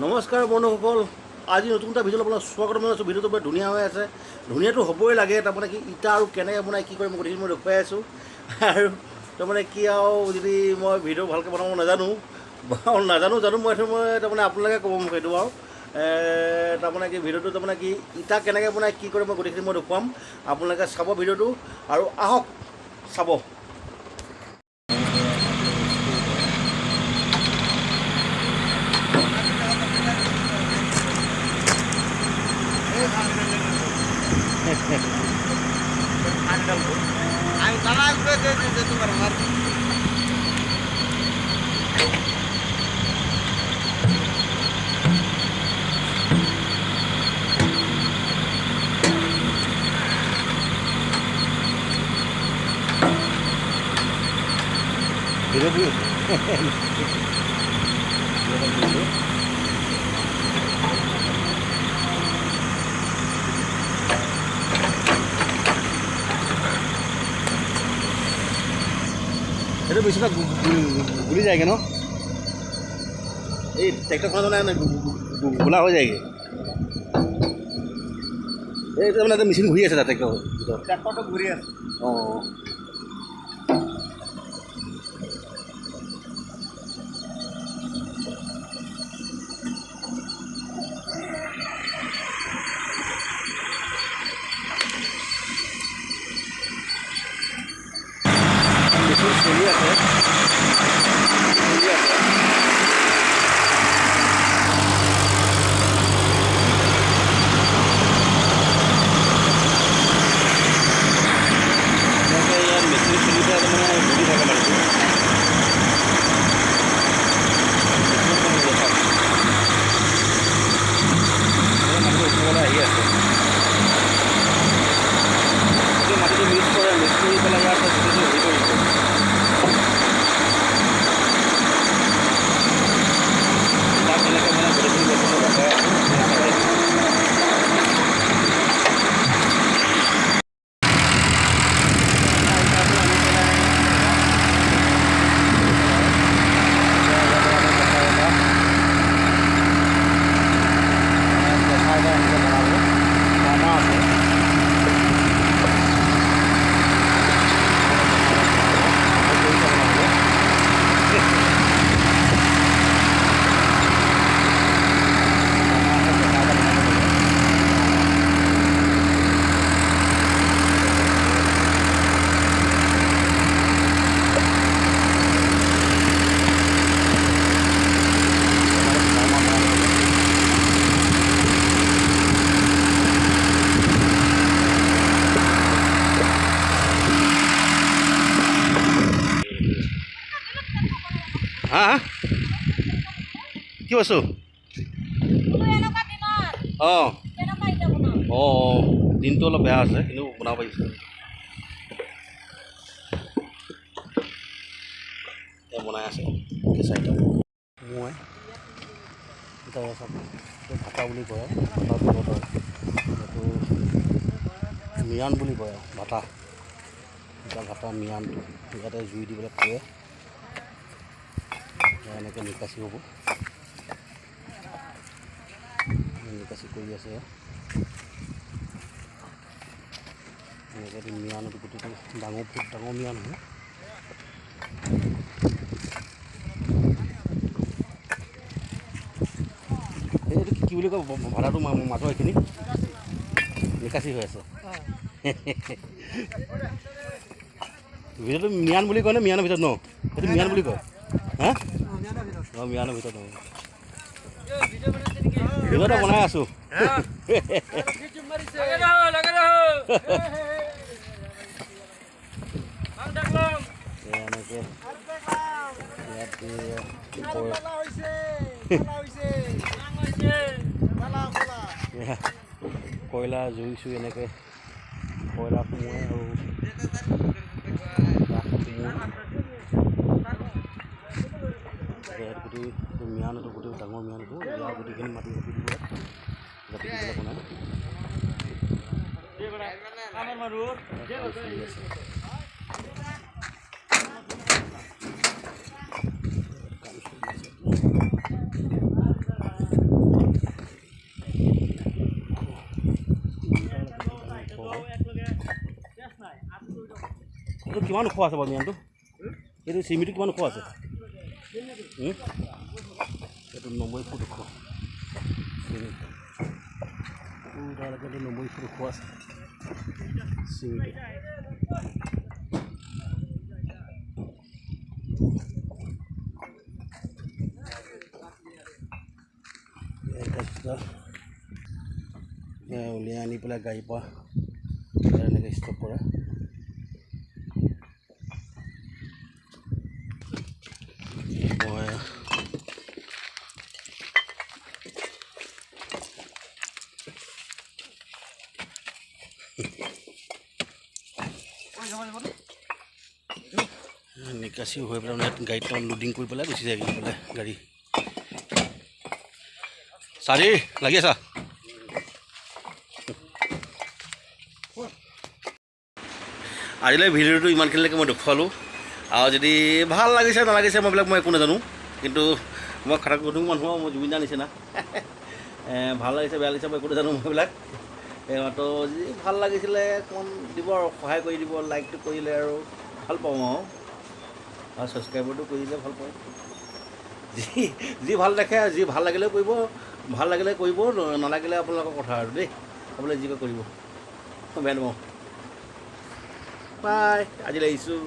নমস্কাৰ বন্ধুসকল, আজি নতুন এটা ভিডিঅ'ত আপোনাক স্বাগতম জনাইছোঁ। ভিডিঅ'টো বৰ ধুনীয়া হৈ আছে, ধুনীয়াটো হ'বই লাগে। তাৰমানে কি ইটা আৰু কেনেকৈ বনাই কি কৰিম গোটেইখিনি মই দেখুৱাই আছোঁ। আৰু তাৰমানে কি আৰু যদি মই ভিডিঅ' ভালকৈ বনাব নাজানো জানো মই তাৰমানে আপোনালোকে ক'ব মোক সেইটো আৰু তাৰমানে কি ভিডিঅ'টো তাৰমানে কি ইটা কেনেকৈ বনাই কি কৰে মই গোটেইখিনি মই দেখুৱাম। আপোনালোকে চাব ভিডিঅ'টো আৰু আহক চাব। আমি তাৰা ঘুৰে যেতে পাৰবো আৰ সেইটো বেছিভাগ গুলি যায়গৈ ন, এই ট্ৰেক্টৰখনৰ মানে গোলা হৈ যায়গৈ। এই তাৰমানে এটা মেচিন ঘূৰি আছে তাত ট্ৰেক্টৰ ভিতৰত, ট্ৰাক্টৰটা ঘুৰে আছে। অঁ মেচিন চলি আছে। ইয়াত মেচিন চলি পেলাই তাৰমানে ঘূৰি থাকে মানুহটো। মানুহটো ওপৰলৈ আহি আছে, মাটিটো মিক্স কৰি পেলাই ইয়াত গোটেইটো হেৰি কৰিব। তাত তেনেকৈ মানে গোটেইখিনি বস্তু লগাই হা কি বস্তু? অঁ অঁ দিনটো অলপ বেয়া আছে, কিন্তু বনাব পাৰিছোঁ। বনাই আছে চাৰিটা মই এতিয়া চব ভাটা বুলি কয়, এইটো মিয়ান বুলি কয় আৰু ভাটা। এতিয়া ভাটা মিয়ানটো ইয়াতে জুই দি পেলাই পুৰে, এনেকৈ নিকাচি হ'ব। নিকাচি কৰি আছে এনেকৈ মিয়ানটো গোটেইটো ডাঙৰ মিয়ান হয়। এইটো কি বুলি কয় ভাড়াটো মাছৰ এইখিনি নিকাচি হৈ আছে। ভিতৰতো মিয়ান বুলি কয় নে মিয়ানৰ ভিতৰত ন? সেইটো মিয়ান বুলি কয়। হা অঁ মিয়ানৰ ভিতৰত ন, ভিতৰতে বনাই আছোঁ। এনেকৈ কয়লা জুই চুই এনেকৈ কয়লা সোমোৱাই আৰু গোটেই মিয়ানটো গোটেই ডাঙৰ মিয়ানটো ইয়াৰ গোটেইখিনি মাটি জাপি দিব জাপি দি পেলাই বনায়। কিমান ওখ আছে বাৰু মিয়ানটো এইটো চিমিটো কিমান ওখ আছে এইটো 90 ফুট ওখ তালৈকে 90 ফুট ওখ আছে চিমিটো উলিয়াই আনি পেলাই গাড়ীৰ পৰা এনেকৈ ষ্টপ কৰা মই নিকাচি হৈ পেলাই মানে গাড়ীত লোডিং কৰি পেলাই গুচি যায় পেলাই গাড়ী চাৰি লাগি আছা আজিলৈ ভিডিঅ'টো ইমানখিনিলৈকে মই দেখুৱালোঁ আৰু যদি ভাল লাগিছে নালাগিছে মই এইবিলাক মই একো নাজানো কিন্তু মই খাটাক গধুৰ মানুহ মই জুবিনদাৰ নিচিনা ভাল লাগিছে বেয়া লাগিছে মই একো নাজানো মই এইবিলাক তো যদি ভাল লাগিছিলে অকণমান দিব আৰু সহায় কৰি দিব লাইকটো কৰিলে আৰু ভাল পাওঁ আৰু ছাবস্ক্ৰাইবৰটো কৰিলে ভাল পাওঁ যি ভাল দেখে যি ভাল লাগিলে কৰিব ভাল লাগিলে কৰিব নালাগিলে আপোনালোকৰ কথা আৰু দেই আপোনালোকে যি কৰিব বেয়া নাপাওঁ বাই আজিলৈ আহিছোঁ